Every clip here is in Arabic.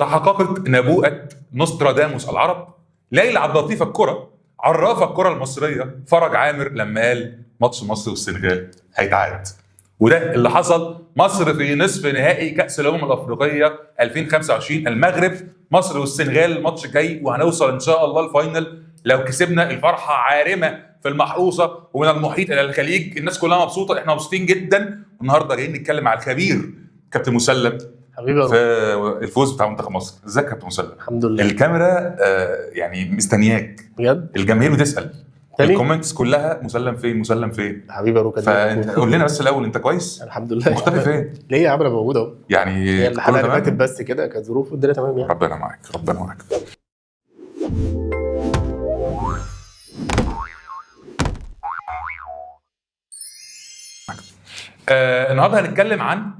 تحققت نبوءة نوستراداموس العرب. ليلى عبد اللطيف الكرة، عراف الكرة المصرية فرج عامر لما قال ماتش مصر والسنغال هيتعاد. وده اللي حصل. مصر في نصف نهائي كأس الأمم الأفريقية 2025 المغرب. مصر والسنغال الماتش جاي، وهنوصل إن شاء الله الفاينل. لو كسبنا الفرحة عارمة في المحروسة، ومن المحيط إلى الخليج الناس كلها مبسوطة، احنا مبسوطين جدا. والنهارده جايين نتكلم مع الخبير كابتن مسلم حبيبي في الفوز بتاع منتخب مصر. ازيك يا كابتن مسلم؟ الحمد لله. الكاميرا يعني مستنياك بجد الجماهير بتسأل تاني؟ الكومنتس كلها مسلم فين مسلم فين. حبيبي يا روكا، فانت قول لنا بس الاول، انت كويس؟ الحمد لله. مختفي فين؟ ليه يا عم؟ انا موجود اهو. يعني هي الحلقه كله اللي تمام؟ فاتت بس كده كانت ظروف والدنيا تمام يعني. ربنا معاك ربنا معاك. النهارده هنتكلم عن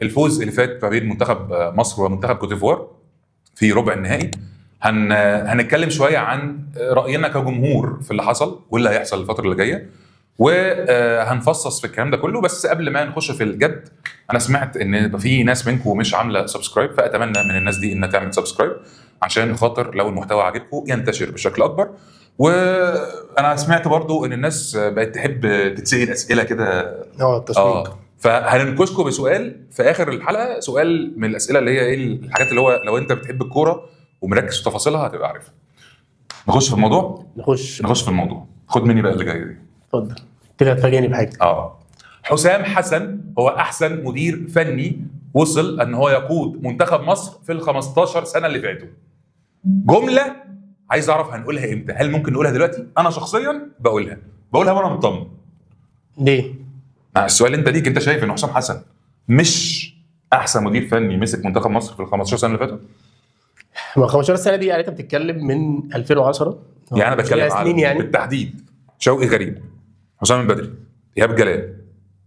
الفوز اللي فات ما بين منتخب مصر ومنتخب كوت ديفوار في ربع النهائي. هنتكلم شويه عن راينا كجمهور في اللي حصل واللي هيحصل الفتره اللي جايه، وهنفصص في الكلام ده كله. بس قبل ما نخش في الجد، انا سمعت ان في ناس منكم مش عامله سبسكرايب، فاتمنى من الناس دي انها تعمل سبسكرايب عشان خاطر لو المحتوى عجبكم ينتشر بشكل اكبر. وانا سمعت برضو ان الناس بقت تحب تتسال اسئله كده التشويق. فهننكشكم بسؤال في اخر الحلقه، سؤال من الاسئله اللي هي ايه الحاجات اللي هو لو انت بتحب الكوره ومركز في تفاصيلها هتبقى عارفها. نخش في الموضوع. نخش في الموضوع. خد مني بقى اللي جاي دي. اتفضل. كده هتفاجئني بحاجه. حسام حسن هو احسن مدير فني وصل ان هو يقود منتخب مصر في ال 15 سنه اللي فاتوا. جمله عايز اعرف هنقولها امتى؟ هل ممكن نقولها دلوقتي؟ انا شخصيا بقولها وانا مطمن. ليه؟ السؤال انت ليك، انت شايف ان حسام حسن مش احسن مدير فني مسك منتخب مصر في ال 15 سنه اللي فاتوا؟ ما 15 سنه دي يعني انت بتتكلم من 2010 يعني انا بتكلم سنين على يعني بالتحديد شوقي غريب، حسام البدري، ايهاب جلال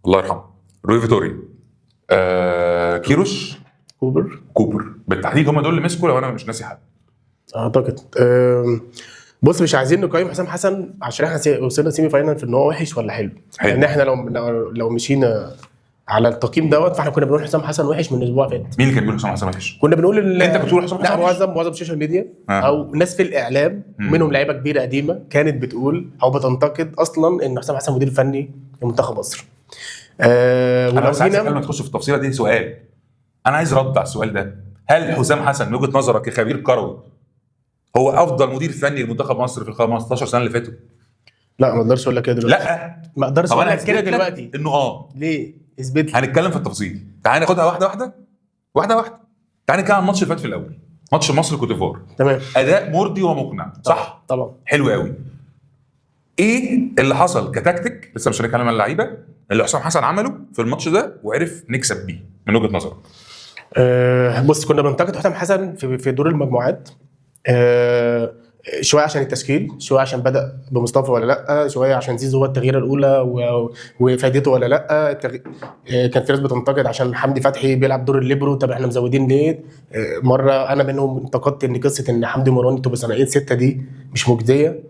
الله يرحمه، روي فيتوري، كيروش، كوبر بالتحديد. هم دول اللي مسكوا لو انا مش ناسي حد اعتقد. بص، مش عايزين نقيم حسام حسن عشان احنا وصلنا سيمي فاينال في ان هو وحش ولا حلو. لان احنا لو مشينا على التقييم دوت، فاحنا كنا بنقول حسام حسن وحش من الاسبوع اللي فات. مين اللي كان بيقول حسام حسن وحش؟ كنا بنقول انت كنت بتقول حسام حسن وحش؟ معظم السوشيال ميديا او ناس في الاعلام منهم لعيبه كبيره قديمه كانت بتقول او بتنتقد اصلا ان حسام حسن مدير فني لمنتخب مصر. انا بس عايز قبل ما تخش في التفصيله دي سؤال، انا عايز رد على السؤال ده. هل حسام حسن من وجهه نظرك كخبير كروي هو افضل مدير فني لمنتخب مصر في ال 15 سنه اللي فاتوا؟ لا، ما اقدرش اقول لك كده دلوقتي. لا ما اقدرش اقول لك كده دلوقتي انه ليه؟ اثبت لي. هنتكلم في التفاصيل. تعال ناخدها واحده. تعال نتكلم عن الماتش اللي فات في الاول، ماتش مصر كوت ديفوار. تمام. اداء مرضي ومقنع، صح؟ طبعا. حلو قوي. ايه اللي حصل كتكتيك؟ لسه مش هنتكلم عن اللعيبه اللي حسام حسن عمله في الماتش ده وعرف نكسب بيه من وجهه نظرك. بص، كنا بننتقد حسام حسن في دور المجموعات شويه عشان التشكيل، شويه عشان بدا بمصطفى ولا لا، شويه عشان زيزو هو التغييره الاولى وفادته ولا لا. كان في ناس بتنتقد عشان حمدي فتحي بيلعب دور الليبرو، طب احنا مزودين ليه؟ مره انا منهم انتقدت ان قصه ان حمدي مراني تبقى ثنائيه 6 دي مش مجديه.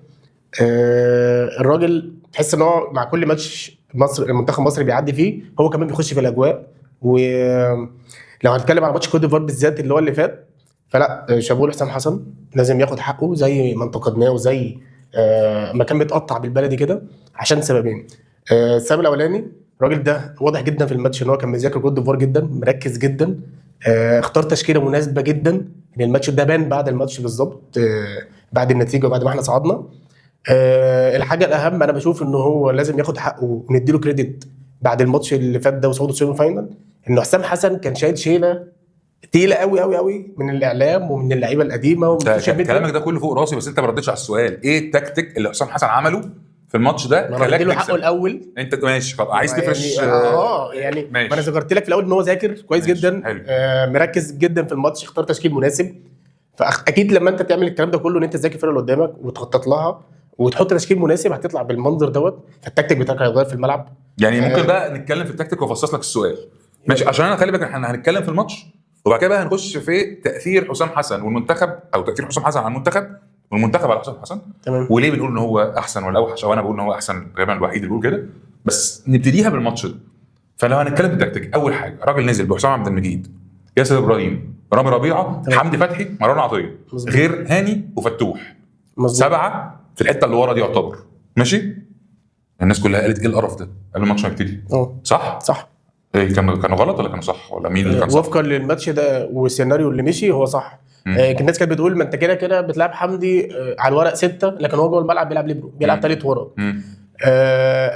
الراجل تحس ان هو مع كل ماتش منتخب مصر بيعدي فيه هو كمان بيخش في الاجواء. ولو هنتكلم على ماتش كوت ديفوار بالذات اللي هو اللي فات، فلا شابوه لحسام حسن، لازم ياخد حقه زي ما انتقدناه وزي ما كان بيتقطع بالبلدي كده عشان سببين. السبب الاولاني، الراجل ده واضح جدا في الماتش ان هو كان مذاكر كوت ديفوار جدا، مركز جدا، اختار تشكيله مناسبه جدا. ان الماتش ده بان بعد الماتش بالظبط، بعد النتيجه وبعد ما احنا صعدنا. الحاجه الاهم انا بشوف انه هو لازم ياخد حقه ونديله كريدت بعد الماتش اللي فات ده وصعوده السيمي فاينال، انه حسام حسن كان شايل شيله تقيله قوي قوي قوي من الاعلام ومن اللعيبه القديمه ومن السوشيال ميديا. كلامك ده كله فوق راسي، بس انت ما ردتش على السؤال. ايه التكتيك اللي حسام حسن عمله في الماتش ده خلاك له حقه الاول؟ انت ماشي خلاص عايز تفرش يعني ما انا ذكرت لك في الاول ان هو ذاكر كويس جدا، مركز جدا في الماتش، اختار تشكيل مناسب. فاكيد لما انت تعمل الكلام ده كله ان انت تذاكر الفرقه اللي قدامك وتخطط لها وتحط تشكيل مناسب هتطلع بالمنظر دوت، فالتكتيك بتاعك هيتغير في الملعب. يعني ممكن بقى نتكلم في التكتيك وافصص لك السؤال ماشي، عشان انا خلي بالك احنا هنتكلم في الماتش وبعد كده بقى هنخش في تاثير حسام حسن والمنتخب، او تاثير حسام حسن على المنتخب والمنتخب على حسام حسن. تمام. وليه بنقول ان هو احسن ولا اوحش، او انا بقول ان هو احسن غالبا الوحيد اللي بيقول كده. بس نبتديها بالماتش ده. فلو هنتكلم في التكتيك، اول حاجه الراجل نزل بحسام عبد المجيد، ياسر ابراهيم، رامي ربيعه، تمام. حمدي فتحي، مروان عطيه، مظبوط. غير هاني وفتوح. مظبوط. 7 في الحته اللي ورا دي يعتبر ماشي. الناس كلها قالت ايه القرف ده قبل الماتش ما يبتدي، صح؟ صح. ايه كانوا غلط ولا كانوا صح ولا مين اللي كان صح؟ وفقا للماتش ده والسيناريو اللي مشي هو صح. الناس كانت بتقول ما انت كده كده بتلعب حمدي على الورق 6 لكن هو جوه الملعب بيلعب ليبرو، بيلعب ثالث ورا.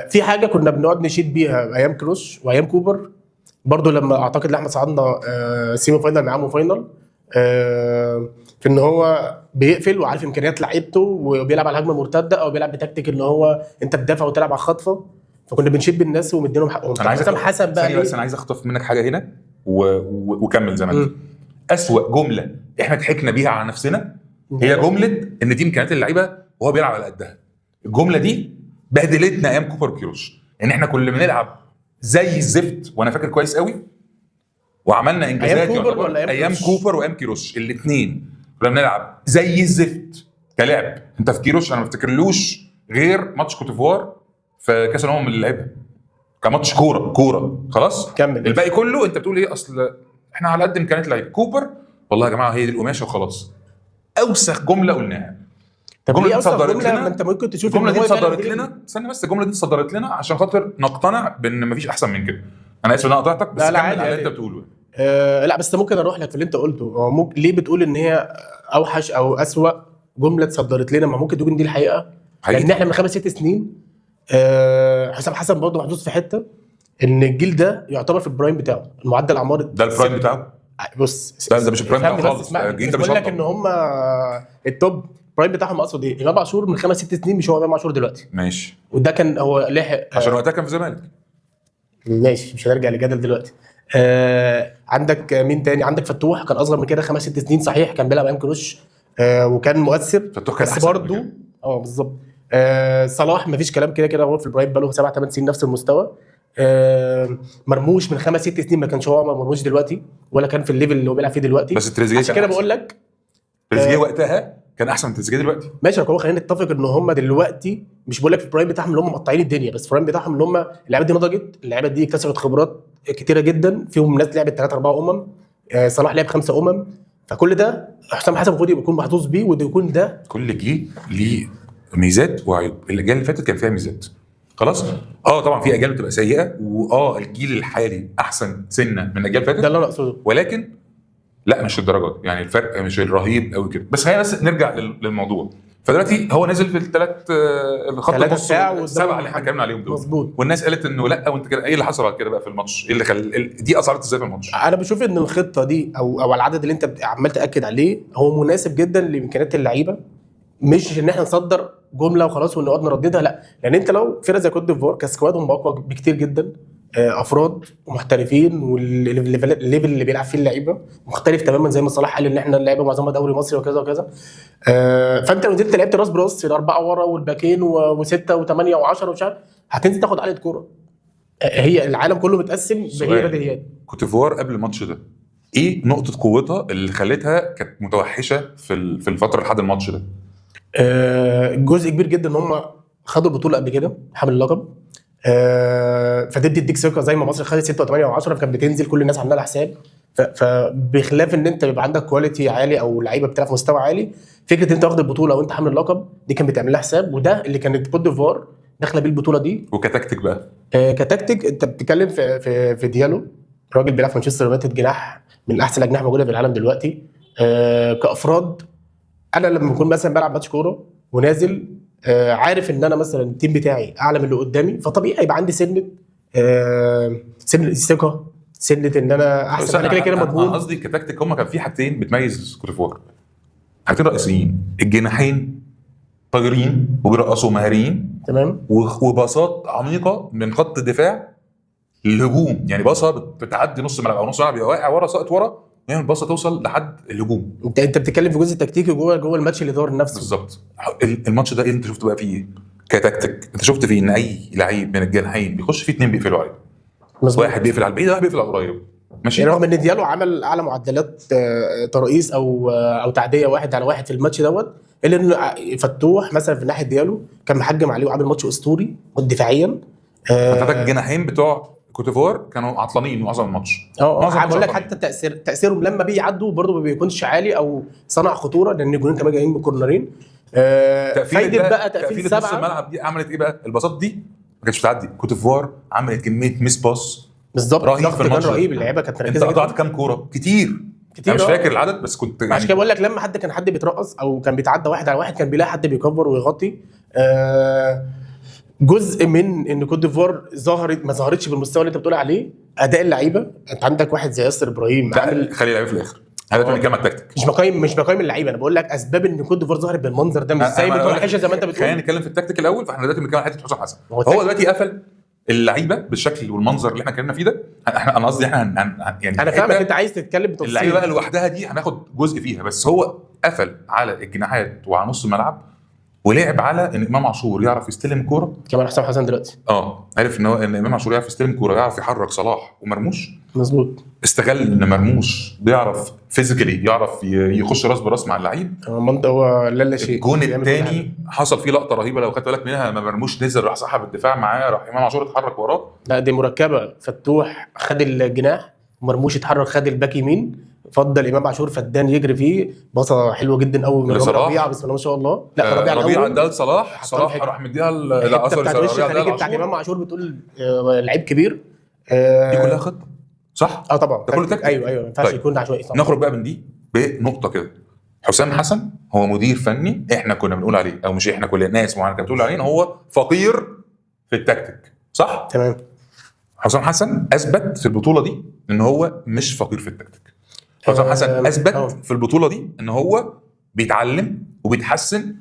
في حاجه كنا بنقعد نشيد بيها ايام كروش وايام كوبر برضو، لما اعتقد احنا صعدنا سيمي فاينل معاهم وفاينل، في ان هو بيقفل وعارف امكانيات لعيبته وبيلعب على الهجمه المرتده او بيلعب بتكتيك اللي هو انت تدافع وتلعب على الخطفه، فكنا بنشيد بالناس ومدينهم حقهم. انا عايز حسب بقى بس انا عايز اخطف منك حاجه هنا وكمل زي ما انت. اسوأ جمله احنا ضحكنا بيها على نفسنا هي جمله ان دي امكانيات اللعيبه وهو بيلعب على قدها. الجمله دي بهدلتنا ايام كوبر وكيروش، ان احنا كل ما نلعب زي الزفت، وانا فاكر كويس قوي، وعملنا انجازات أيام كوبر ولا ايام كوبر وايام كيروش الاثنين كنا بنلعب زي الزفت كلاعب. انت في كيروش انا ما افتكرلوش غير ماتش كوتيفوار في كاس الامم اللي لعبها كماتش كوره خلاص. كمل. الباقي كله انت بتقول ايه، اصل احنا على قد امكانيات اللعيبه. كوبر والله يا جماعه هي دي القماشه وخلاص. اوسخ جمله قلناها. طب ليه الجمله اصلا جمله ما انت ممكن تشوف الجمله دي هو صدرت لنا، استنى بس، الجمله دي صدرت لنا عشان خاطر نقتنع بان مفيش احسن من كده. انا اسف ان انا قطعتك بس كمل على اللي انت بتقوله. لا بس ممكن اروح لك في اللي انت قلته. هو ممكن ليه بتقول ان هي اوحش او اسوأ جمله اتصدرت لنا؟ ما ممكن تقول ان دي الحقيقه، لان احنا من 5-6 سنين حسام حسن برضه محظوظ في حته ان الجيل ده يعتبر في البرايم بتاعه، المعدل الاعمار ده البرايم بتاعه. بص ده مش البرايم بتاعه خالص. الجيل ده بقول لك ان هم التوب برايم بتاعهم. اقصد ايه، امام عاشور من 5-6 سنين مش هو امام عاشور دلوقتي. ماشي. وده كان هو لاحق عشان وقتها كان في الزمالك. ماشي مش هنرجع لجدل دلوقتي. عندك مين تاني؟ عندك فتوح كان اصغر من كده 5-6 سنين صحيح، كان بيلعب ايام كروش وكان مؤثر. فتوح كان بس برضه بالظبط. صلاح مفيش كلام، كده كده هو في البرايم بقاله 7-8 سنين نفس المستوى. مرموش من 5-6 سنين ما كانش هو مرموش دلوقتي ولا كان في الليفل اللي هو بيلعب فيه دلوقتي. بس تريزيجيه عشان كده بقول لك تريزيجيه وقتها كان احسن من تريزيجيه دلوقتي. ماشي. هو خلينا نتفق ان هم دلوقتي مش بقول لك في البرايم بتاعهم اللي هم مقطعين الدنيا، بس البرايم بتاعهم اللي هم اللعيبه دي نضجت، اللعيبه دي اكتسبت خبرات كتيره جدا، فيهم ناس لعبت 3-4 صلاح لعب 5 فكل ده حسام حسن المفروض يكون محظوظ بيه، وده يكون ده. كل جيل ليه ميزات وعيوب. الاجيال اللي فاتت كان فيها ميزات خلاص. طبعا في اجيال بتبقى سيئه، الجيل الحالي احسن سنه من الاجيال اللي فاتت، ده اللي انا اقصده. ولكن لا مش الدرجات، يعني الفرق مش الرهيب قوي كده. بس خلينا بس نرجع للموضوع. فدلوقتي هو نازل في الخط النص 7 اللي احنا اتكلمنا عليهم دول، مظبوط. والناس قالت انه لا وانت كده. ايه اللي حصل بعد كده بقى في الماتش؟ ايه اللي دي اثرت ازاي في الماتش؟ انا بشوف ان الخطه دي او العدد اللي انت عمال تاكد عليه هو مناسب جدا لامكانيات اللعيبه، مش ان احنا نصدر جمله وخلاص ونقعد نرددها. لا، لان انت لو فرقه زي كوت ديفوار كسكوادهم اقوى بكتير جدا، افراد ومحترفين، والليفل اللي بيلعب فيه اللعيبه مختلف تماما، زي ما صلاح قال ان احنا اللعيبه معظمها دوري مصري وكذا وكذا. فانت لو نزلت لعبت راس براس الاربعه ورا والباكين و6 و8 و10 ومش عارف، هتنزل تاخد عليه كوره. هي العالم كله متقسم بهي بديهيات. كوت ديفوار قبل الماتش ده ايه نقطه قوتها اللي خلتها كانت متوحشه في الفتره لحد الماتش ده؟ جزء كبير جدا ان هم خدوا البطوله قبل كده، حامل اللقب. فتدي تديك ثقه زي ما مصر خدت 6 و8 و10 فكانت بتنزل كل الناس عامله لها حساب. فبخلاف ان انت بيبقى عندك كواليتي عالي او لعيبه بتلعب في مستوى عالي، فكره ان انت واخد البطوله وانت حامل اللقب دي كان بتعمل لها حساب، وده اللي كانت كوت ديفوار داخله بيه البطوله دي. وكتكتيك بقى كتكتيك انت بتتكلم في ديالو، راجل بيلعب في مانشستر يونايتد، جناح من احسن الاجنحه موجوده في العالم دلوقتي. كافراد انا لما بكون مثلا بلعب ماتش كوره ونازل عارف ان انا مثلا التيم بتاعي اعلى من اللي قدامي، فطبيعي يبقى عندي سنه ثقه، سنه ان انا احسن. انا كده مضمون. قصدي كتكتيك هم كان في حاجتين بتميز كوت ديفوار، حاجتين رئيسيين: الجناحين طايرين وبيرقصوا مهاريين، تمام، وباصات عميقه من خط الدفاع للهجوم. يعني باصه بتعدي نص ملعب او نص ملعب يبقى واقع ورا ساقط ورا، يعني الباصه توصل لحد الهجوم. انت بتتكلم في جزء تكتيكي جوه الماتش اللي دور نفسه. بالظبط. الماتش ده انت شفت بقى فيه كتكتيك، انت شفت فيه ان اي لعيب من الجناحين بيخش فيه 2 بيقفلوا عليه. واحد بيقفل على البعيد، واحد بيقفل على القريب. ماشي. رغم ان ديالو عمل اعلى معدلات ترقيص او تعديه 1-على-1 في الماتش دوت، الا ان فتوح مثلا في ناحيه ديالو كان محجم عليه وعامل ماتش اسطوري دفاعيا. فتحتك الجناحين بتوع كوتيفوار كانوا عطلانين معظم الماتش. بقول لك حتى تاثيرهم لما بيعدوا برضه ما بيكونش عالي او صنع خطوره، لان الجولين كمان جايين بكورنرين. فايده بقى تقفيل نص الملعب دي عملت ايه بقى؟ البساط دي ما كانتش بتعدي. كوتيفوار عملت كميه ميس باس بالظبط، رهيب في الماتش. رهيب، اللعيبه كانت مركزه. انت قطعت كام كوره؟ كتير انا مش فاكر العدد، بس كنت يعني عشان كده بقول لك لما حد بيترقص او كان بيتعدى واحد على واحد كان بيلاقي حد بيكفر ويغطي. جزء من ان كوت ديفوار ما ظهرتش بالمستوى اللي انت بتقول عليه. اداء اللعيبه، انت عندك واحد زي ياسر ابراهيم عامل خلي اللعيبه في الاخر. هذا بنتكلم على التكتيك، مش بقيم اللعيبه. انا بقول لك اسباب ان كوت ديفوار ظهرت بالمنظر ده، مش زي ما تقول زي ما انت بتقول. خلينا نتكلم في التكتيك الاول. فاحنا دلوقتي بنتكلم على حته حسام حسن. هو دلوقتي قفل اللعيبه بالشكل والمنظر اللي احنا اتكلمنا فيه ده. انا قصدي احنا يعني انا فاهمك انت عايز تتكلم بتفصيل. اللعيبه بقى لوحدها دي هناخد جزء فيها، بس هو قفل على الجناحات وعلى نص الملعب، ولعب على ان امام عاشور يعرف يستلم كوره. كمان حسام حسن دلوقتي عرف ان امام عاشور يعرف يستلم كوره، يعرف يحرك صلاح ومرموش. مظبوط. استغل ان مرموش بيعرف فيزيكالي يعرف يخش راس براس مع اللعيب. هو لا شيء. الجون الثاني حصل فيه لقطه رهيبه لو خدت بالك منها، لما مرموش نزل راح سحب الدفاع معاه، راح امام عاشور اتحرك وراه. لا دي مركبه. فتوح خد الجناح، مرموش اتحرك خد الباك يمين، فضل امام عاشور فدان يجري فيه بصه حلوه جدا قوي من ربيعه. بسم الله ما شاء الله. لا ربيعه ده لصلاح، صلاح راح مديها ربيعه بتاعت امام عاشور. بتقول لعيب كبير. دي كلها خطه صح؟ طبعا ده كله تكتيك. ايوه ما ينفعش يكون عشوائي. نخرج بقى من دي بنقطه كده. حسام حسن هو مدير فني احنا كنا بنقول عليه، او مش احنا، كل الناس معينه كانت بتقول عليه ان هو فقير في التكتيك صح؟ تمام. حسام حسن اثبت في البطوله دي ان هو مش فقير في التكتيك. حسام حسن اثبت في البطوله دي ان هو بيتعلم وبيتحسن،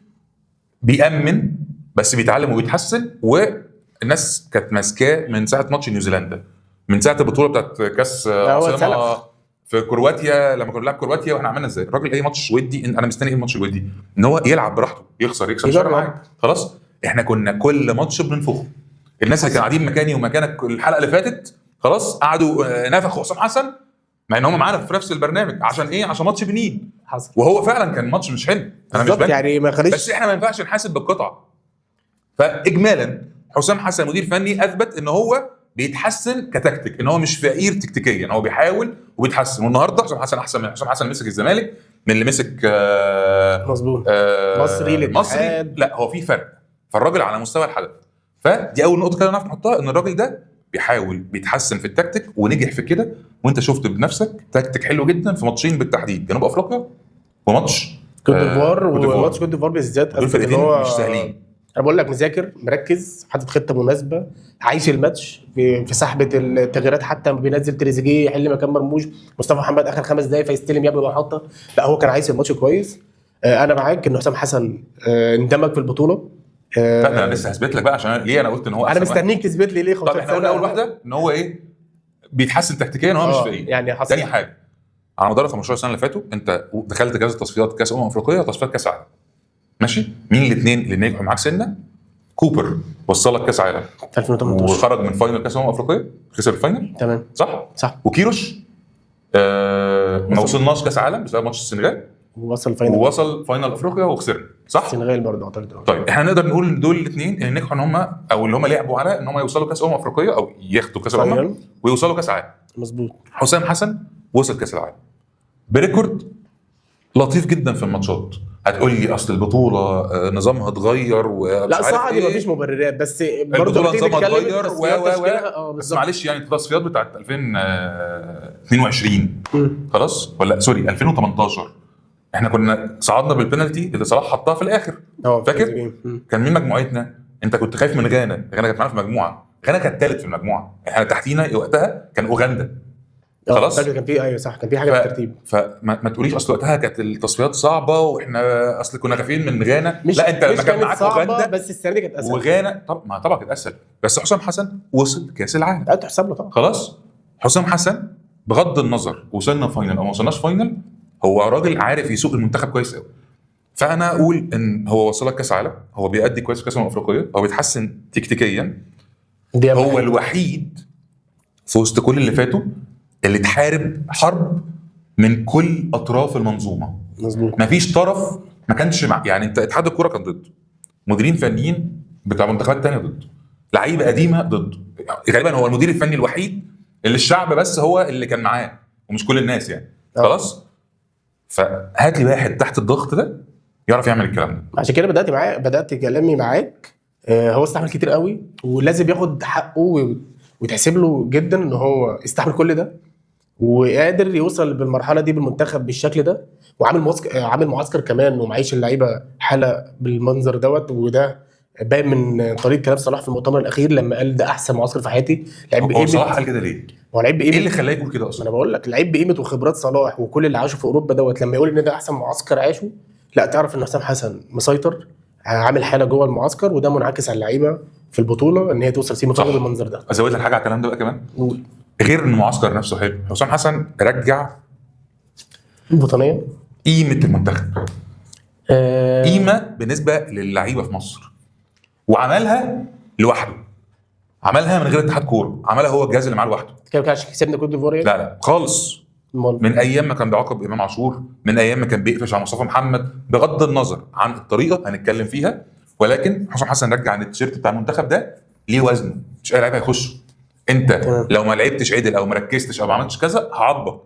بيأمن بس بيتعلم وبيتحسن. والناس كانت ماسكاه من ساعه ماتش نيوزيلندا، من ساعه البطوله بتاعت كاس في كرواتيا، لما كنا بنلعب كرواتيا واحنا عملنا ازاي. الراجل اي ماتش ودي انا مستني الماتش الودي ان هو يلعب براحته، يخسر يكسب خلاص. احنا كنا كل ماتش بننفخه. الناس اللي كانوا قاعدين مكاني ومكانك الحلقه اللي فاتت خلاص قعدوا نفخوا حسام حسن، مع ان هم معانا في نفس البرنامج. عشان ايه؟ عشان ماتش بنين حصل، وهو فعلا كان ماتش مش حلو. انا مش يعني ما خليش، بس احنا ما ينفعش نحاسب بالقطعه. فاجمالا حسام حسن مدير فني اثبت ان هو بيتحسن كتكتيك، ان هو مش فقير تكتيكيا، هو بيحاول وبيتحسن. والنهارده حسام حسن احسن من حسام حسن مسك الزمالك من اللي مسك مظبوط مصري. لا هو في فرق. فالراجل على مستوى الحدث. فدي اول نقطه كده نعرف نحطها، ان الراجل ده بيحاول بيتحسن في التكتيك ونجح في كده. وانت شفت بنفسك تكتيك حلو جدا في ماتشين بالتحديد، جنوب افريقيا وماتش كوت ديفوار. وماتش كوت ديفوار بالذات هو مش سهلين. انا بقول لك مذاكر مركز، حاطط خطه مناسبه، عايش الماتش في سحبه التغييرات. حتى بينزل تريزيجيه يحل مكان مرموش، مصطفى محمد اخر 5 دقايق فيستلم يابا ويحطها. لا هو كان عايز الماتش كويس. انا معاك ان حسام حسن اندمج في البطوله. انا لسه هثبت لك بقى عشان ليه انا قلت ان هو انا مستنيك تثبت لي ليه. طب احنا قلنا اول واحده ان هو ايه بيتحسن تكتيكيا وهو مش فقير. يعني تاني حاجه، على مدار 15 سنه اللي فاتوا انت دخلت كذا تصفيات، كاس افريقيا وتصفيات كاس عالم ماشي. مين الاثنين اللي نجحوا معاك سنه؟ كوبر وصلك كاس عالم 2018 وخرج من فاينل كاس افريقيا، خسر الفاينل. تمام صح. وكيروش ما وصلناش كاس عالم بسبب ماتش السنغال، ووصل فاينل افريقيا وخسر صح. السنغال برضه اعتقد. طيب احنا نقدر نقول دول الاثنين اللي نجحوا ان هم او اللي هم لعبوا على ان هم يوصلوا كاس افريقيا او ياخدوا كاس العالم ويوصلوا كاس عالم. مظبوط. حسام حسن وصل كاس العالم بريكورد لطيف جدا في الماتشات. هتقول لي اصل البطوله نظامها اتغير لا صح، دي مفيش مبررات، بس برضه نظامها اتغير بس معلش يعني التصفيات بتاعت 2022 خلاص ولا سوري 2018 احنا كنا صعدنا بالبنالتي اللي صلاح حطها في الاخر. فاكر كان مين مجموعتنا؟ انت كنت خايف من غانا كانت معانا في مجموعه. غانا كانت ثالث في المجموعه، احنا تحتينا وقتها كان اوغندا خلاص. كان في ايوه صح، كان في حاجه في الترتيب. فما تقوليش اصل وقتها كانت التصفيات صعبه واحنا اصل كنا خايفين من غانا. لا انت لما كان معاك اوغندا بس السنه دي كانت اسهل وغانا. طبعا كانت اسهل، بس حسام حسن وصل كاس العالم. تحسب له طبعا. خلاص حسام حسن بغض النظر وصلنا فاينل او ما وصلناش فاينل، هو راجل عارف يسوق المنتخب كويس قوي. فانا اقول ان هو وصلك كاس عالم، هو بيأدي كويس في كاس افريقيا، هو بيتحسن تكتيكيا. هو الوحيد في وسط كل اللي فاتوا اللي تحارب حرب من كل اطراف المنظومه. مظبوط. مفيش طرف ما كانش يعني انت اتحاد الكوره كان ضده، مديرين فنيين بتاع منتخبات تانية ضده، لعيبه قديمه ضده. غالبا هو المدير الفني الوحيد اللي الشعب بس هو اللي كان معاه ومش كل الناس يعني. خلاص، فهات لي واحد تحت الضغط ده يعرف يعمل الكلام ده. عشان كده بدات كلامي معاك. هو استحمل كتير قوي ولازم ياخد حقه وتحسب له جدا ان هو استحمل كل ده وقادر يوصل بالمرحله دي بالمنتخب بالشكل ده، وعامل عامل معسكر كمان ومعيش اللعيبه حاله بالمنظر دوت. وده باين من طريقه كلام صلاح في المؤتمر الاخير لما قال ده احسن معسكر في حياتي. لعيب هو صلاح قال كده ليه؟ هو لعيب ايه اللي خلاه يقول كده اصلا؟ انا بقول لك لعيب بقيمه وخبرات صلاح وكل اللي عاشوا في اوروبا دوت، لما يقول ان ده احسن معسكر عاشه، لا تعرف ان حسام حسن مسيطر، عامل حاله جوه المعسكر، وده منعكس على اللعيبه في البطوله ان هي توصل سيمي فاينل بالمنظر ده. ازود لك حاجه على الكلام ده بقى كمان. غير ان المعسكر نفسه حلو، حسام حسن رجع الوطنيه قيمه المنتخب، قيمه بالنسبه للعيبه في مصر، وعملها لوحده، عملها من غير اتحاد كوره، عملها هو الجهاز اللي معاه لوحده. كان عشان كسبنا كوت ديفوار؟ لا خالص. من ايام ما كان بيعاقب امام عاشور، من ايام ما كان بيقفش على مصطفى محمد، بغض النظر عن الطريقه هنتكلم فيها، ولكن حسام حسن رجع ان التيشيرت بتاع المنتخب ده ليه وزنه، مش اي لعيب هيخش. انت لو ما لعبتش عدل او ما ركزتش او ما عملتش كذا هعاقبك،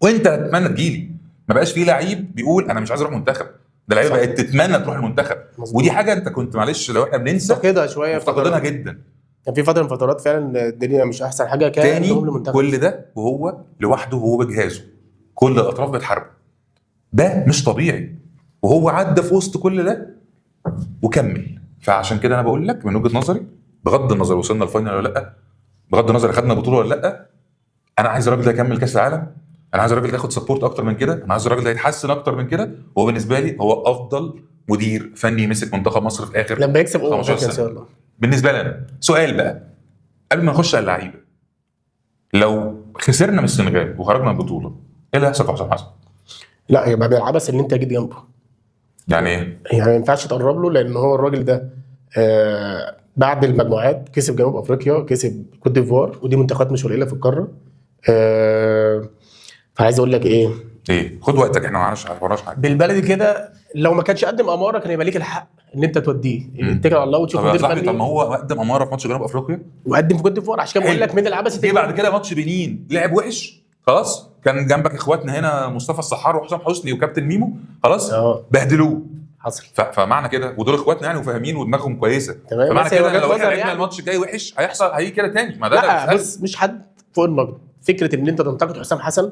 وانت اتمنى تجيلي. ما بقاش فيه لعيب بيقول انا مش عايز اروح منتخب، ده لعيبه بقت تتمنى تروح المنتخب. ودي حاجه انت كنت معلش لو احنا بننسى كده شويه مفتقدينها جدا. كان في فتره من فترات فعلا الدنيا مش احسن حاجه كان تاني كل ده وهو لوحده وهو بجهازه، كل الاطراف بتحاربه، ده مش طبيعي. وهو عدى في وسط كل ده وكمل. فعشان كده انا بقول لك من وجهه نظري، بغض النظر وصلنا الفاينل ولا لا، بغض النظر خدنا بطوله ولا لا، انا عايز الراجل ده يكمل كاس العالم، انا عايز الراجل ده ياخد سبورت اكتر من كده، انا عايز الراجل ده يتحسن اكتر من كده. وهو بالنسبه لي هو افضل مدير فني مسك منتخب مصر في اخر لما يكسب ان شاء الله. بالنسبه لي انا سؤال بقى قبل ما نخش على اللعيبه، لو خسرنا من السنغال وخرجنا من البطوله ايه اللي هيحصل في حسام حسن؟ لا يبقى بالعبث اللي انت جيت جنبه. يعني ايه؟ يعني ما ينفعش تقرب له، لان هو الراجل ده بعد المجموعات كسب جنوب افريقيا، كسب كوت ديفوار، ودي منتخبات مش قليله في القاره. فعايز اقول لك ايه خد وقتك، احنا ما وراناش حاجه بالبلدي كده. لو ما كانش قدم اماره كان يبقى ليك الحق ان انت توديه، اتكل على الله وتشوف مدير فني. طب ما هو قدم اماره في ماتش جنوب افريقيا وقدم في كوت ديفوار، عشان كده بقول لك من العبث. جه بعد كده ماتش بنين لعب وحش، خلاص كان جنبك اخواتنا هنا مصطفى الصحار وحسام حسني وكابتن ميمو، خلاص بهدلوه حصل. فمعنى كده ودول اخواتنا يعني وفاهمين ودماغهم كويسه، فمعنى كده لو احنا لعبنا الماتش الجاي وحش هيحصل هيجي كده تاني. ما ده لا بس مش حد فوق النقد. فكره ان انت تنتقد حسام حسن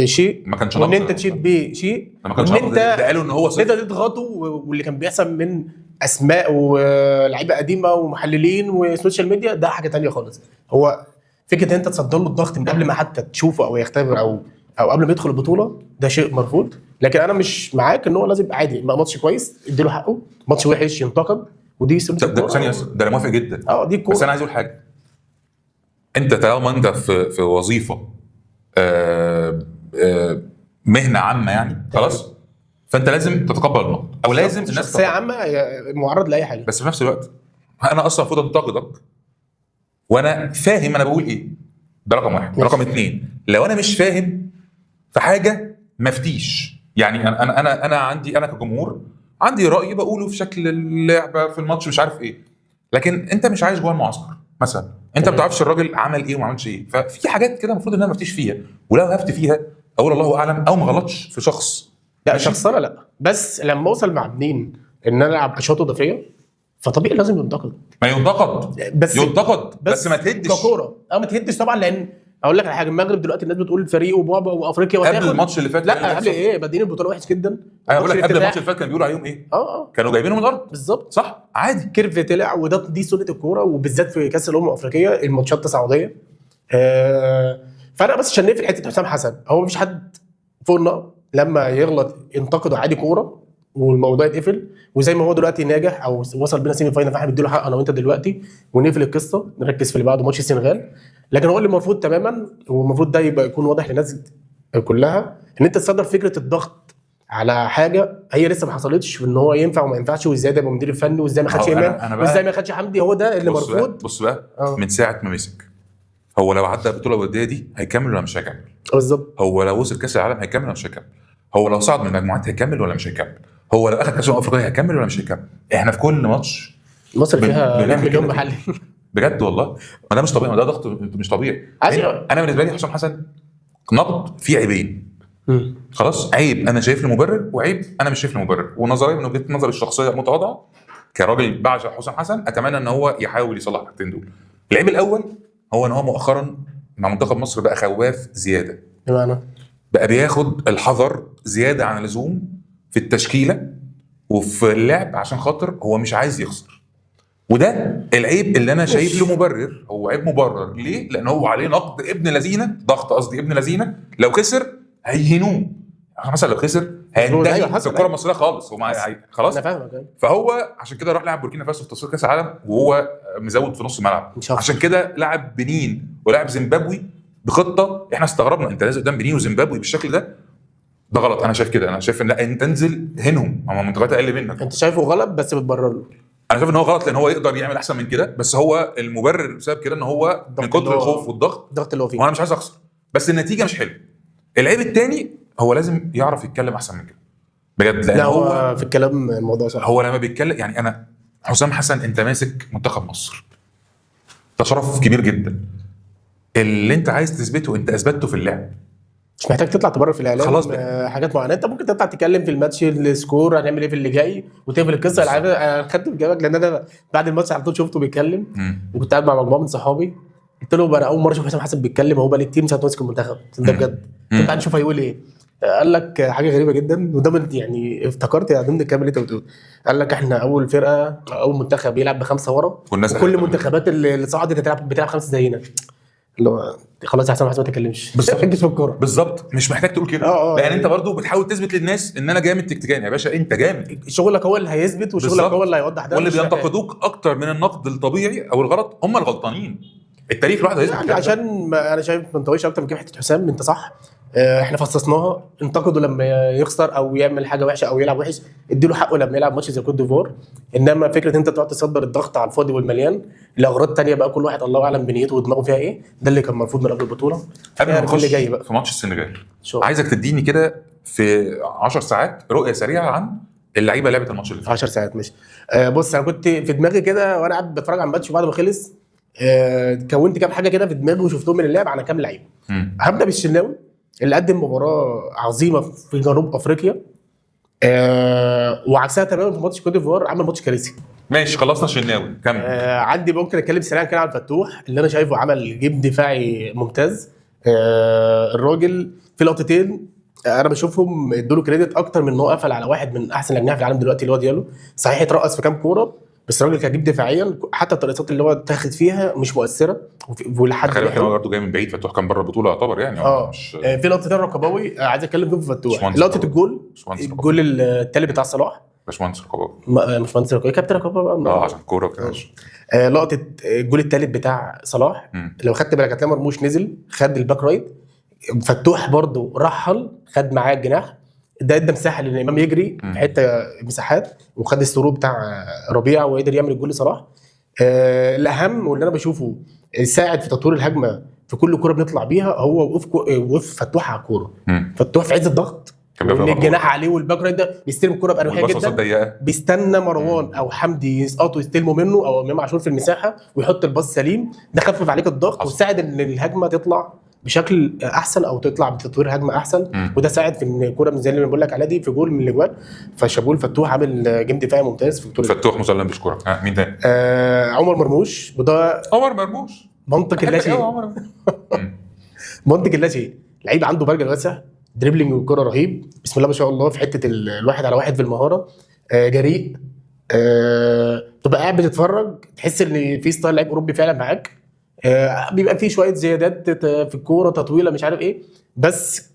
شيء، ما كانش وان انت تشيد بيه شيء، وان انت قالوا ان هو انت تضغطه، واللي كان بيحصل من اسماء ولاعيبه قديمه ومحللين وسوشيال ميديا ده حاجه تانية خالص. هو فكره ان انت تصدر له الضغط من قبل ما حتى تشوفه او يختبر او قبل ما يدخل البطوله، ده شيء مرفوض. لكن انا مش معاك ان هو لازم يبقى عادي، يبقى ماتش كويس اديله حقه، ماتش وحش ينتقد، ودي سنه ثانيه ده انا موافق جدا. دي الكوره. بس انا عايز اقول حاجه، انت طالما انت في وظيفه مهنه عامه يعني خلاص، فانت لازم تتقبل النقد او لازم الناس شخصيه عامه معرض لاي حاجه. بس في نفس الوقت انا اصلا المفروض انتقدك وانا فاهم انا بقول ايه، ده رقم واحد. رقم اتنين، لو انا مش فاهم في حاجه ما افتيش. يعني انا عندي، انا كجمهور عندي راي بقوله في شكل اللعبه في الماتش مش عارف ايه، لكن انت مش عايش جوه المعسكر مثلا، انت ما بتعرفش الراجل عمل ايه وما عملش ايه. ففي حاجات كده المفروض ان انا ما افتيش فيها، ولو هفتي فيها اقول الله اعلم او ما غلطش في شخص. لا شخصنا لا، بس لما اوصل مع اتنين ان انا العب اشواط اضافيه فطبيعي لازم ينتقد. ما ينتقد بس ينتقد بس ما تهدش ككوره. ما تهدش طبعا، لان اقول لك على حاجه، المغرب دلوقتي الناس بتقول فريق وبابا وافريقيا وتاخد قبل الماتش اللي فات. لا قبل ايه بادئين البطوله وحش جدا. انا بقول لك قبل الماتش اللي فات كانوا بيقولوا عليهم ايه؟ كانوا جايبينهم من الارض بالظبط. صح عادي، كيرف طلع، وده دي سنه الكوره، وبالذات في كاس الامم الافريقيه الماتشات تصاعديه. فانا بس عشان نقفل حته حسام حسن، هو مفيش حد فوق النقد لما يغلط ينتقده عادي كوره والموضوع يتقفل. وزي ما هو دلوقتي ناجح او وصل بينا سيمي فاينل، فاحنا بنديله حق انا وانت دلوقتي ونقفل القصه، نركز في اللي بعده ماتش السنغال. لكن هو اللي المفروض تماما، والمفروض ده يبقى يكون واضح للناس كلها، ان انت تصدر فكره الضغط على حاجه هي لسه ما حصلتش، وان هو ينفع وما ينفعش، وازاي ده يبقى مدير الفني، وازاي ما خدش ايمان، وازاي ما خدش حمدي. هو ده اللي مرفوض. بص بقى من ساعه ما مسك، هو لو عدى البطوله الوديه دي هيكمل ولا مش هيكمل؟ بالظبط. هو لو وصل كاس العالم هيكمل ولا مش هيكمل؟ هو لو صعد من المجموعات هيكمل ولا مش هيكمل؟ هو لو اخذ كاس الامم الافريقيه هيكمل ولا مش هيكمل؟ احنا في كل ماتش مصر فيها 100 بنعمل مليون كده. محل. بجد والله، ما ده مش طبيعي، ما ده ضغط مش طبيعي. أيوة. انا بالنسبه لي حسام حسن نقد فيه عيبين. خلاص، عيب انا شايف له مبرر، وعيب انا مش شايف له مبرر، ونظريه من وجهه نظري الشخصيه المتواضعه كراجل بعشق حسام حسن اتمنى ان هو يحاول يصلح الحاجتين دول. العيب الاول هو ان هو مؤخرا مع منتخب مصر بقى خواف زياده، بمعنى بقى بياخد الحذر زياده عن اللزوم في التشكيله وفي اللعب عشان خاطر هو مش عايز يخسر. وده العيب اللي انا شايف له مبرر، هو عيب مبرر ليه؟ لان هو عليه نقد ابن لذينه، ضغط قصدي ابن لذينه، لو خسر هيهنوه مثلا، لو خسر هينتهي أيوة، في حصل، الكره المصريه خالص، هو خلاص. انا فاهمك. فهو عشان كده راح لعب بوركينا فاسو في تصفيات كاس العالم وهو مزود في نص الملعب، مش هخسر. عشان كده لعب بنين ولعب زيمبابوي بخطه احنا استغربنا، انت نازل قدام بنين وزيمبابوي بالشكل ده، ده غلط. انا شايف كده، انا شايف ان لا، انت انزل هنهم، هم منتخبات اقل منك. انت شايفه غلط بس بتبرر له. انا شايف ان هو غلط لان هو يقدر يعمل احسن من كده، بس هو المبرر بسبب كده ان هو من الضغط اللي كتر هو- الخوف والضغط، الضغط اللي هو فيه. وانا مش عايز اخسر، بس النتيجه مش حلوه. العيب الثاني هو لازم يعرف يتكلم احسن من كده بجد، لان لا هو هو في الكلام الموضوع صح. هو لما بيتكلم يعني انا حسام حسن انت ماسك منتخب مصر، ده شرف كبير جدا، اللي انت عايز تثبته انت اثبته في اللعب. مش محتاج تطلع تبرر في الاعلام خلاص بقى. حاجات معينه، انت ممكن تطلع تتكلم في الماتش السكور هنعمل ايه في اللي جاي وتقفل القصه. انا خدت بجابك لان انا بعد الماتش على طول شفته بيتكلم، وكنت قاعد مع مجموعه من صحابي، قلت له انا اول مره اشوف حسام حسن بيتكلم وهو بقى لي كتير مش ماسك المنتخب ده بجد. كنت قاعد اشوف هيقول ايه. قال لك حاجه غريبه جدا، وده يعني افتكرت يعني ضمن الكلام اللي انت بتقول. قال لك احنا اول فرقه اول منتخب بيلعب بخمسه ورا، والناس وكل المنتخبات اللي صعدت بتلعب خمسه زينا. اللي هو خلاص يا حسام حسن ما تتكلمش، بالظبط. ما تحبش في الكوره. بالظبط، مش محتاج تقول كده، لان انت برضو بتحاول تثبت للناس ان انا جامد تكتيكيا يا باشا، انت جامد، شغلك هو اللي هيثبت وشغلك بالظبط. هو اللي هيوضح ده. واللي مش محتاج. بينتقدوك اكتر من النقد الطبيعي او الغلط هم الغلطانين. التاريخ لوحده هيثبت يعني الكلام ده. عشان انا شايف ما انتويش اكتر من كده حته حسام، انت صح. احنا فصصناها، انتقده لما يخسر او يعمل حاجه وحشه او يلعب وحش، اديله حقه لما يلعب ماتش زي كوت ديفوار. انما فكره انت تقعد تصدر الضغط على الفاضي والمليان لاغراض تانية بقى كل واحد الله اعلم بنيته ودماغه فيها ايه، ده اللي كان مرفوض من قبل البطوله. قبل ما اللي نخش جاي بقى في ماتش السنغال، شو. عايزك تديني كده في 10 ساعات رؤيه سريعه عن اللعيبه لعبه الماتش اللي فات. 10 ساعات ماشي. بص انا كنت في دماغي كده وانا قاعد بتفرج على الماتش، وبعد ما خلص كونت كام حاجه كده في دماغي وشفتهم من اللعب على كام لعيب. هبدا بالشناوي اللي قدم مباراه عظيمه في جنوب افريقيا، وعكسها تماما في ماتش كوت ديفوار عمل ماتش كارثي. ماشي، خلصنا الشناوي، كمل. عندي ممكن اتكلم سريعا كده على الفتوح اللي انا شايفه عمل جيم دفاعي ممتاز. الراجل في لقطتين انا بشوفهم ادوا له كريدت اكتر من ان هو قفل على واحد من احسن الاجنحه في العالم دلوقتي اللي هو ديالو. صحيح اترقص في كام كوره، بس الراجل كان جيب دفاعيا، حتى الترقيصات اللي هو اتاخد فيها مش مؤثره ولحد خلي بالك هو برضه جاي من بعيد، فتوح كان بره البطوله يعتبر يعني مش في لقطتين ركباوي عايز اتكلم فيهم في فتوح. لقطه الجول التالت بتاع صلاح، باشمهندس رقابه، مش مهندس ركباوي، كابتن ركباوي بقى عشان كوره وكده. لقطه الجول التالت بتاع صلاح لو خدت بالك هتلاقي مرموش نزل خد الباك رايت، فتوح برضو رحل خد معاه الجناح، ده ادى مساحه للامام يجري في حته مساحات، وخد الثرو بتاع ربيع وقدر يعمل الجول لصلاح. الاهم واللي انا بشوفه ساعد في تطوير الهجمه في كل كوره بنطلع بيها هو وقف فتوح على الكوره. فتوح في عز الضغط الجناح عليه والباك رايت ده بيستلم الكوره باريحيه جدا، بيستنى مروان او حمدي يسقطوا يستلموا منه او امام عاشور في المساحه ويحط الباص سليم، ده خفف عليك الضغط وساعد ان الهجمه تطلع بشكل احسن او تطلع بتطوير هجمه احسن. وده ساعد في ان الكوره زي اللي بقول لك عليها دي في جول من الاجوال. فشابول فتوح عامل جيم دفاعي ممتاز في بطوله فتوح مسلم بشكرك. مين تاني؟ عمر مرموش. وده عمر مرموش منطق اللاشيء منطق اللاشيء، لعيب عنده برجل واسع، دريبلينج والكره رهيب بسم الله ما شاء الله، في حته الواحد على واحد في المهاره، جريء. تبقى قاعد بتتفرج تحس ان في ستايل لعيب اوروبي فعلا معاك. بيبقى فيه شويه زيادات في الكوره تطويله مش عارف ايه، بس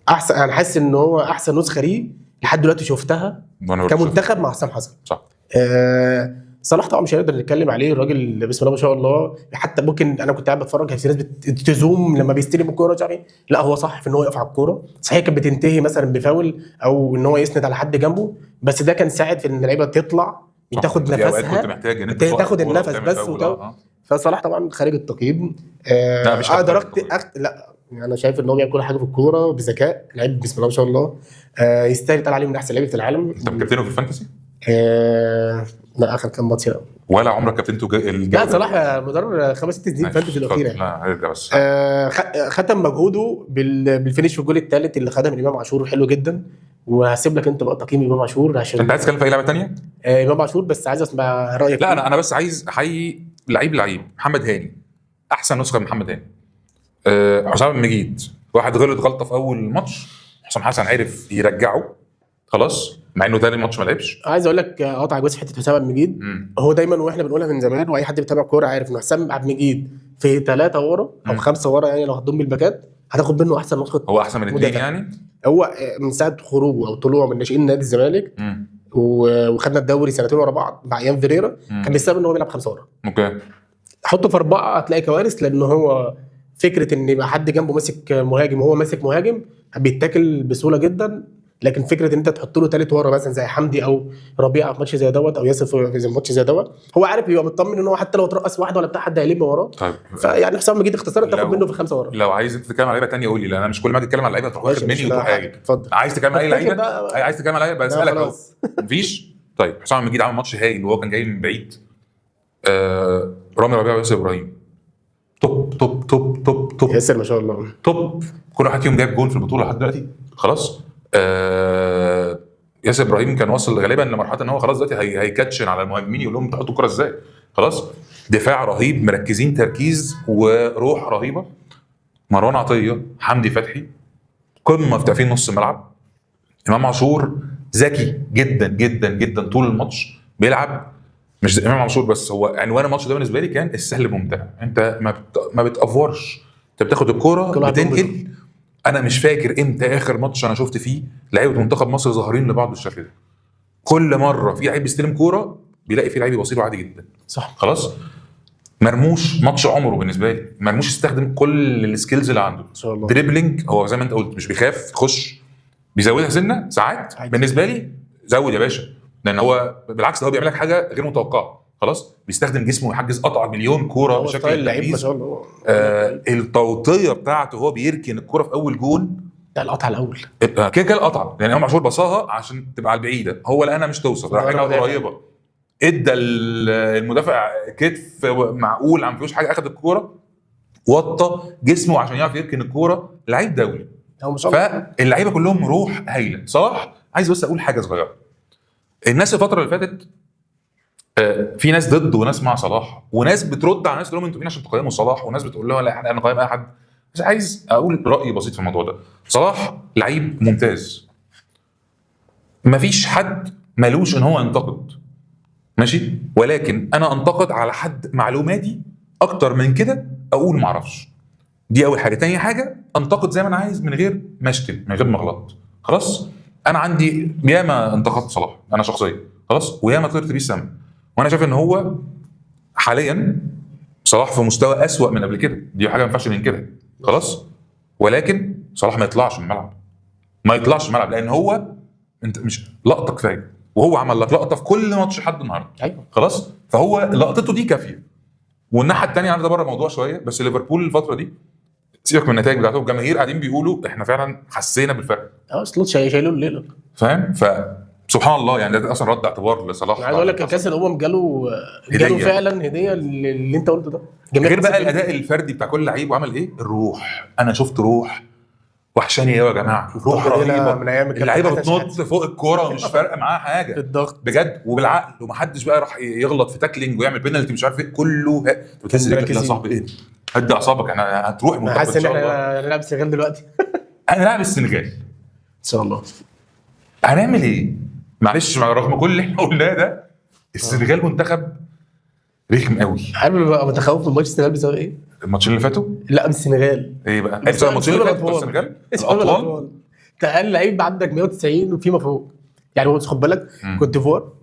احسن. انا حاسس ان هو احسن نسخه ليه لحد دلوقتي شفتها كمنتخب مع حسام حسن. صح. صلاح طبعا مش هنقدر نتكلم عليه، الراجل بسم الله ما شاء الله. حتى ممكن انا كنت قاعد بتفرج في ناس بتزوم لما بيستلم الكوره مش عارف ايه، لا هو صح في ان هو يقف على الكوره. صحيح كانت بتنتهي مثلا بفاول او ان هو يسند على حد جنبه، بس ده كان ساعد في ان اللعيبه تطلع تاخد نفسها، تاخد النفس بس فصلاح طبعا خارج التقييم. اقدر لا انا شايف ان هو بيعمل كل حاجه في الكوره بذكاء، لعيب بسم الله ما شاء الله. يستاهل يتقال عليه من احسن لعيبه في العالم. انت كابتنه في الفانتسي؟ لا اخر كام ماتش لا. ولا عمرك كابتنته لا صلاح مدار 5-6 سنين فانتزي الاخيره يعني. لا هرجع بس. ختم مجهوده بالفينش في الجول الثالث اللي خدها من امام عاشور حلو جدا. وهسيب لك انت بقى تقييم امام عاشور عشان انت عايز تتكلم في اي لعبه ثانيه؟ امام عاشور بس عايز اسمع رايك. لا انا بس عايز احيي لعيب محمد هاني، احسن نسخه من محمد هاني. حسام المجيد واحد غلط غلطه في اول ماتش، حسام حسن عرف يرجعه خلاص مع انه تاني ماتش ما لعبش. عايز اقول لك قطع جوز في حته حسام عبد المجيد. هو دايما واحنا بنقولها من زمان واي حد بيتابع كوره عارف ان حسام عبد المجيد في 3 ورا او 5 ورا يعني لو هتضم الباكات هتاخد منه احسن نسخه. هو احسن من الاثنين يعني. هو من ساعه خروجه او طلوعه من ناشئين نادي الزمالك وخدنا الدوري سنتين ورا بعض مع ايام فيريرا كان بيستاهل ان هو بيلعب 5 ورا. اوكي حطه في 4 هتلاقي كوارث لان هو فكره ان يبقى حد جنبه ماسك مهاجم وهو ماسك مهاجم بيتاكل بسهوله جدا. لكن فكره ان انت تحط له ثالث ورا مثلا زي حمدي او ربيعه في ماتش زي دوت او ياسر في ماتش زي دوت هو عارف يبقى مطمن ان هو حتى لو ترقص واحد ولا بتاع حد هيلم وراه. طيب فيعني حسام مجيد اختصارا تاخد منه في 5 ورا. لو عايز انت تتكلم على لعيبه ثانيه قول لي، لان انا مش كل ما اجي اتكلم على لعيبه تروح واخد مني وتروح قايل. اتفضل. عايز تتكلم على اي لعيبه؟ عايز تتكلم على لعيبه بسالك اهو. مفيش. طيب حسام مجيد عمل ماتش هايل وهو كان جاي من بعيد. رامي ربيعه وياسر ابراهيم توب توب توب توب توب. ياسر ما شاء الله توب. كل واحد فيهم جايب جول في البطوله لحد دلوقتي خلاص. ياسر ابراهيم كان وصل غالبا لمرحله ان هو خلاص دلوقتي هيكاتشن على المهاجمين يقول لهم تحطوا الكره ازاي خلاص. دفاع رهيب، مركزين تركيز وروح رهيبه. مروان عطيه، حمدي فتحي، قمه في تقفيل نص الملعب. امام عاشور ذكي جدا جدا جدا طول الماتش بيلعب. مش امام عاشور بس، هو عنوان الماتش ده بالنسبه لي كان السهل الممتع. انت ما بتافورش، انت بتاخد الكوره بتنقل. انا مش فاكر امتى اخر ماتش انا شفت فيه لعيبه منتخب مصر ظاهرين لبعض بالشكل ده. كل مره في لعيب بيستلم كوره بيلاقي في لعيب يبصيله عادي جدا. صح خلاص. مرموش ماتش عمره بالنسبه لي. مرموش استخدم كل السكيلز اللي عنده. ان شاء الله. دريبلينج هو زي ما انت قلت مش بيخاف يخش، بيزودها سنه ساعات. بالنسبه لي زود يا باشا، لان هو بالعكس ده هو بيعمل لك حاجه غير متوقعه خلاص. بيستخدم جسمه ويحجز قطع مليون كوره بشكل لعيب ما شاء الله. التوطيه بتاعته هو بيركن الكوره في اول جون. ده القطعه الاول كده القطعه يعني امام عاشور بصاها عشان تبقى على البعيده، هو لقاها مش توصل راح حاجه قريبه. ادى المدافع كتف معقول عم فيهوش حاجه، اخذ الكوره وطى جسمه عشان يعرف يركن الكوره. لعيب دولي هو ما شاء الله. فاللعيبه كلهم روح هايله. صلاح عايز بس اقول حاجه صغيره. الناس الفتره اللي فاتت في ناس ضد وناس مع صلاح، وناس بترد على ناس تقول لهم انتوا مين عشان تقيموا صلاح، وناس بتقول لهم لا انا قايم اي حد. بس عايز اقول رايي بسيط في الموضوع ده. صلاح لعيب ممتاز، مفيش حد ملوش ان هو ينتقد ماشي، ولكن انا انتقد على حد معلوماتي اكتر من كده اقول معرفش. دي اول حاجه. تاني حاجه انتقد زي ما انا عايز من غير ما اشتم من غير ما اغلط خلاص. انا عندي ياما انتقدت صلاح انا شخصيا خلاص، وياما طلعت بيه السما، وانا شايف ان هو حاليا صلاح في مستوى اسوأ من قبل كده. دي حاجه ما ينفعش من كده خلاص. ولكن صلاح ما يطلعش من الملعب، ما يطلعش من الملعب، لان هو انت مش لقطه كفايه، وهو عمل لك لقطه في كل ماتش لحد النهارده. ايوه خلاص. فهو لقطته دي كافيه. والناحيه الثانيه عارف ده بره الموضوع شويه، بس ليفربول الفتره دي سيبك من النتائج بتاعته، الجماهير قاعدين بيقولوا احنا فعلا حسينا بالفرق. سلوت شايلوا الليله فاهم. فسبحان الله يعني ده اصلا رد اعتبار لصلاح. عايز اقول لك كاس الامم جاله فعلا هديه اللي انت قلته ده. غير بقى الاداء الفردي بتاع كل لعيب وعمل ايه. الروح، انا شفت روح وحشاني يا جماعه، روح رهيبه. اللعيبه بتنط فوق الكوره ومش فارقه معاها حاجه بالضغط بجد وبالعقل، ومحدش بقى راح يغلط في تاكلينج ويعمل بينالتي مش عارف ايه كله. بتحس انك يا صاحبي ايه هدي اعصابك، انا هتروح المنتخب. حاسس ان احنا نلعب السنغال دلوقتي. انا لاعب السنغال ان شاء الله. هنعمل ايه معلش رغم كل اللي احنا قلناه ده. السنغال منتخب رخم قوي. عارف بقى متخوف من ماتش السنغال بسبب ايه؟ الماتشين اللي فاتوا لا من السنغال. ايه بقى الماتشين اللي فاتوا السنغال الاطول تقل لعيب عندك 190 وفيما فوق يعني. هو خد بالك كوت ديفوار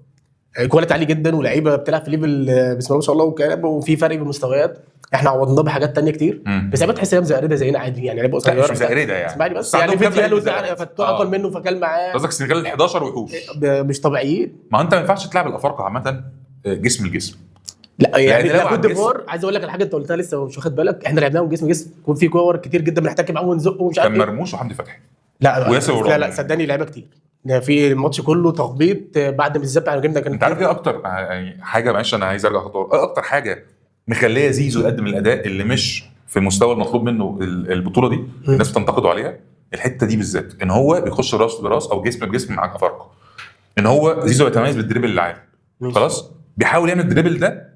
كواليتي عالي جدا ولاعيبه بتلعب في ليفل بسم الله ما شاء الله، وفي فرق بالمستويات احنا عوضناه بحاجات تانية كتير. بس لعيبه تحس انها مزقرده زينا عادي يعني، لعيبه قصيره مش مزقرده يعني. اسمعني بس يعني في ديالو فتوح اطول منه فكل معاه. قصدك السنغال 11 وحوش مش طبيعيين. ما انت ما ينفعش تلعب الافارقه عامه جسم الجسم. لا يعني كوت ديفوار عايز اقول لك الحاجه انت قلتها لسه مش واخد بالك، احنا لعبناهم جسم يكون في كور كتير جدا بنحتك معاهم ونزق ومش عارف كان مرموش وحمدي فتحي لا صدقني لعيبه كتير ده في الماتش كله تخبيط بعد ما بالذات على جيمنا كان انت عارف ايه اكتر يعني حاجه، معلش انا عايز ارجع خطوه، ايه اكتر حاجه مخليه زيزو يقدم الاداء اللي مش في المستوى المطلوب منه البطوله دي، الناس بتنتقده عليها الحته دي بالذات، ان هو بيخش راس براس او جسم بجسم مع افارقه، ان هو زيزو يتميز بالدريبل العالي، خلاص بيحاول يعمل الدريبل ده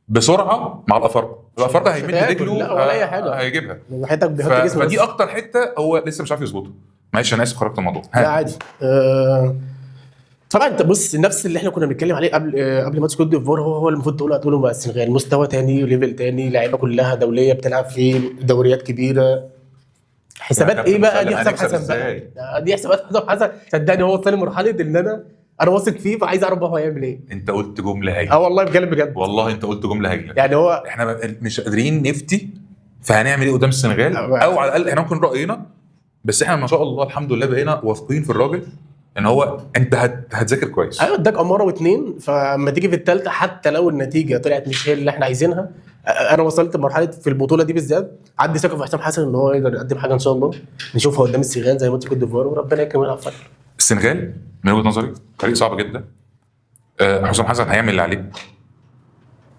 بسرعه مع الافارقه هيمد رجله لا ولا اي حاجه هيجيبها. حياتك بيحط جسمه فدي اكتر حته هو لسه مش عارف يظبطها. معلش انا اسف خرجت الموضوع. لا عادي. طبعا انت بص، نفس اللي احنا كنا بنتكلم عليه قبل ماتش كوت ديفوار، هو اللي المفروض تقوله بقى السنغال، مستوى تاني وليفل تاني، لعيبه كلها دوليه بتلعب في دوريات كبيره. حسابات ايه بقى دي؟ حساب حسن بقى دي حسابات حساب حسن. صدقني هو وصل لمرحله ان انا واثق فيه، فعايز اعرف بقى هو هيعمل ايه. انت قلت جمله هايله. والله بجد والله انت قلت جمله هايله. يعني هو احنا مش قادرين نفتي فهنعمل ايه قدام السنغال، او على الاقل احنا ممكن راينا، بس احنا ما شاء الله الحمد لله بقينا واثقين في الراجل ان هو انت هتذاكر كويس. ايوه اداك اماره واثنين، فلما تيجي في الثالثه حتى لو النتيجه طلعت مش هي اللي احنا عايزينها، انا وصلت لمرحله في البطوله دي بالذات عندي ثقه في حسام حسن ان هو يقدر يقدم حاجه ان شاء الله. نشوفها قدام السنغال زي ماتش كوت ديفوار، وربنا يكرم ونلعب. السنغال من وجهه نظري فريق صعب جدا. حسام حسن هيعمل اللي عليه،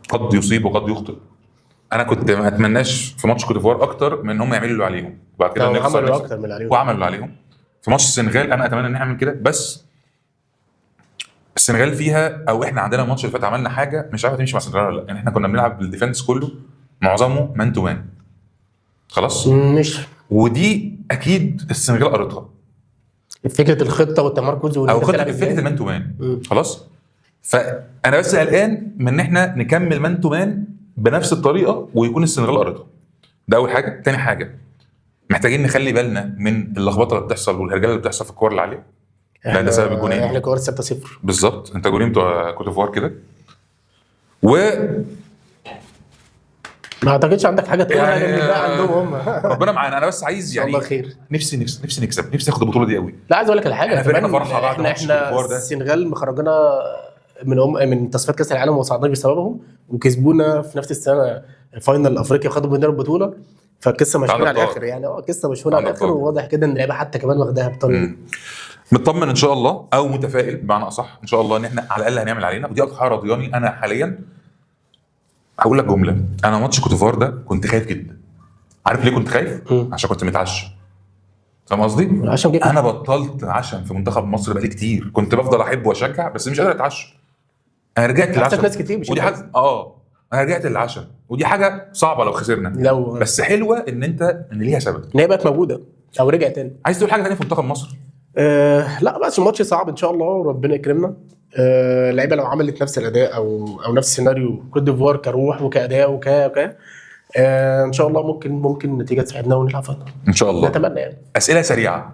قد يصيب وقد يخطئ. انا كنت ما اتمناش في ماتش كوت ديفوار اكتر من ان هم يعملوا اللي عليهم، وبعد كده عملوا اكتر من اللي عليهم، وعملوا اللي عليهم. في ماتش السنغال انا اتمنى ان احنا نعمل كده، بس السنغال فيها، او احنا عندنا الماتش اللي فات عملنا حاجه مش عارف تمشي مع السنغال ولا لا، يعني احنا كنا بنلعب بالديفنس كله معظمه مان تو مان، خلاص مش ودي اكيد السنغال قرتها، فكره الخطه والتمركز او فكره المان تو مان، خلاص. فانا بس قلقان من ان احنا نكمل مان تو مان بنفس الطريقه ويكون السنغال قرتها. ده اول حاجه. تاني حاجه محتاجين نخلي بالنا من اللخبطه اللي بتحصل والهرجله اللي بتحصل في الكور اللي عليه، لان ده سبب الجونين. احنا كور 6-0 بالظبط، انت جونين بتوع كوت ديفوار كده. و ما اعتقدش عندك حاجه تقولها يعني لان بقى عندهم هم ربنا معانا. انا بس عايز يعني الله خير. نفسي نكسب، نفسي اخد البطوله دي قوي. لا عايز اقول لك على حاجه، احنا فرحنا فرحه بعد احنا السنغال مخرجنا من تصفيات كاس العالم وما صعدناش بسببهم، وكسبونا في نفس السنه فاينل افريقيا وخدوا مننا البطوله. فالقصه مشهوره على الاخر، يعني قصه مشهوره على الاخر، وواضح كده ان اللعيبه حتى كمان واخداها بطريقه. مطمن ان شاء الله، او متفائل بمعنى اصح ان شاء الله ان احنا على الاقل هنعمل علينا، ودي اكتر حاجه راضياني. انا حاليا هقول لك جمله، انا ماتش كوت ديفوار ده كنت خايف جدا. عارف ليه كنت خايف؟ عشان كنت متعشم. فاهم قصدي؟ انا بطلت عشم في منتخب مصر بقالي كتير، كنت بفضل احب واشجع بس مش قادر اتعشم. انا رجعت للعشم، ناس كتير مش ودي حاجه انا رجعت للعشم، ودي حاجه صعبه لو خسرنا، بس حلوه ان ليها سبب، ان هي بقت موجوده او رجعت تاني. عايز تقول حاجه ثانيه في منتخب مصر؟ لا بس الماتش صعب ان شاء الله وربنا يكرمنا. اللعيبه لو عملت نفس الاداء او نفس السيناريو كوت ديفوار كروح وكاداء ان شاء الله ممكن النتيجه تساعدنا ونلعب فاينل ان شاء الله. نتمنى يعني. اسئله سريعه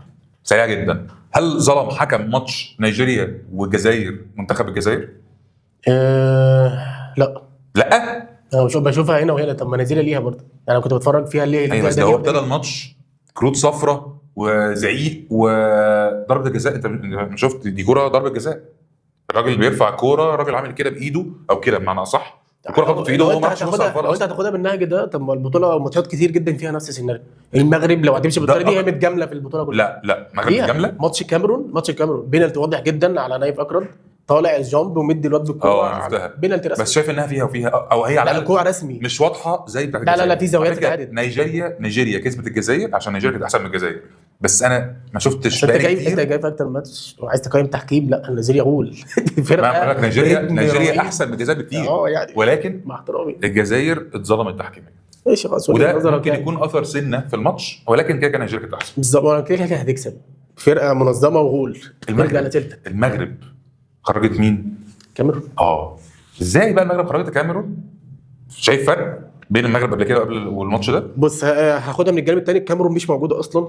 جدا، هل ظلم حكم ماتش نيجيريا والجزائر منتخب الجزائر؟ لا انا بشوفها هنا وهنا. طب ما نيجيريا ليها برضه، انا كنت بتفرج فيها ليه؟ ايوه بس هو ابتدى الماتش كروت صفرة وزعيق وضربه الجزاء. انت مش شفت دي كوره ضربه جزاء؟ الراجل بيرفع كوره، الراجل عامل كده بايده او كده بمعنى اصح، الكوره خبطت في ايده وهو ما راحش نص الفار. انت هتاخدها بالنهج ده؟ طب ما البطوله ماتشات كتير جدا فيها نفس السيناريو. المغرب لو هتمشي بالطريقه دي هي متجامله في البطوله كلها. لا المغرب متجامله. ماتش الكاميرون بينالتي واضح جدا على نايف اكرم، طالع الجامب ومدي الواد بالكوره بينالتي رسمي. بس شايف انها فيها او هي على الكوره رسمي مش واضحه زي بتاعت الجزائر. لا في زاويات عادي. نيجيريا كسبت الجزائر عشان نيجيريا كانت احسن من الجزائر، بس انا ما شفتش انت جاي في اكتر ماتش وعايز تقيم تحكيم. لا نيجيريا غول فرقه نيجيريا احسن من الجزائر بكتير يعني. ولكن مع احترامي الجزائر اتظلمت تحكيميا. ماشي خلاص، وده ممكن يكون اثر سنه في الماتش، ولكن كده كان نيجيريا كانت احسن بالظبط. كده هتكسب فرقه منظمه وغول. المغرب خرجت مين؟ كاميرون. ازاي بقى المغرب خرجت كاميرون؟ شايف فرق بين المغرب قبل كده والماتش ده؟ بص هاخدها من الجانب الثاني. الكاميرون مش موجوده اصلا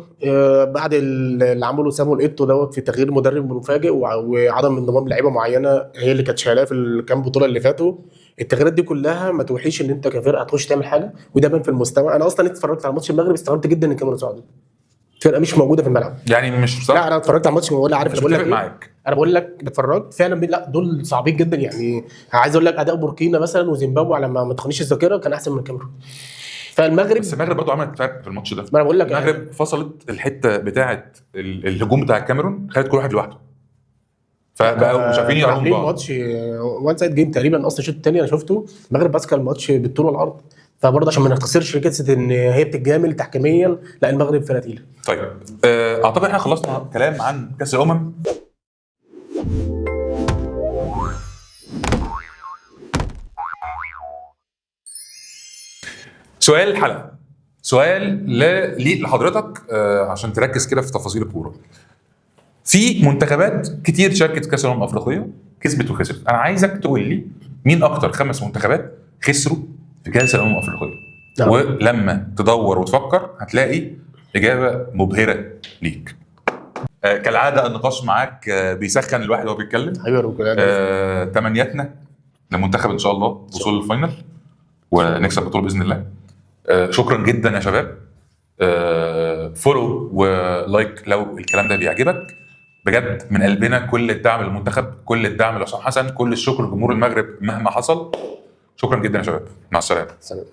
بعد اللي عمله سامويل ايتو دوت في تغيير مدرب مفاجئ وعدم انضمام لعيبه معينه هي اللي كانت شايلاه في الكام بطوله اللي فاتوا. التغييرات دي كلها ما توحيش ان انت كفرقه هتخش تعمل حاجه، وده بان في المستوى. انا اصلا اتفرجت على ماتش المغرب استغربت جدا ان الكاميرون صعدت، فرقه مش موجوده في الملعب يعني مش صح. لا انا اتفرجت على الماتش ولا عارف. انا بقول لك معاك، انا بقول لك اتفرجت فعلا. لا دول صعبين جدا يعني. عايز اقول لك اداء بوركينا مثلا وزيمبابوي على ما تخنيش الذاكره كان احسن من الكاميرون. فالمغرب بس المغرب برضو عملت فرق في الماتش ده. ما انا بقول لك المغرب فصلت الحته بتاعه الهجوم بتاع الكاميرون، خدت كل واحد لوحده. فبقوا مش عارفين يقربوا من عاملين بعض. ماتش وان سايد جيم تقريبا، اصلا الشوط الثاني انا شفته المغرب ماسكه الماتش بالطول والعرض. فبرضه عشان ما نختصرش قصه ان هي بتتجامل تحكيميا، لا المغرب فرقه تقيله. طيب اعتقد احنا خلصنا كلام عن كاس الامم. سؤال الحلقه، سؤال ليك لحضرتك عشان تركز كده في تفاصيل الكوره. في منتخبات كتير شاركت في كاس الامم الافريقيه، كسبت وخسرت. انا عايزك تقول لي مين اكتر 5 منتخبات خسروا في كاس الامم الافريقيه. نعم. ولما تدور وتفكر هتلاقي اجابه مبهره ليك. كالعاده النقاش معاك بيسخن الواحد وهو بيتكلم. ايوه تمنياتنا للمنتخب ان شاء الله وصول الفاينل ونكسب البطوله باذن الله. شكرا جدا يا شباب. فولو ولايك لو الكلام ده بيعجبك. بجد من قلبنا كل الدعم للمنتخب، كل الدعم لحسام حسن، كل الشكر لجمهور المغرب مهما حصل. شكرا جدا يا شباب، مع السلامه. سلام.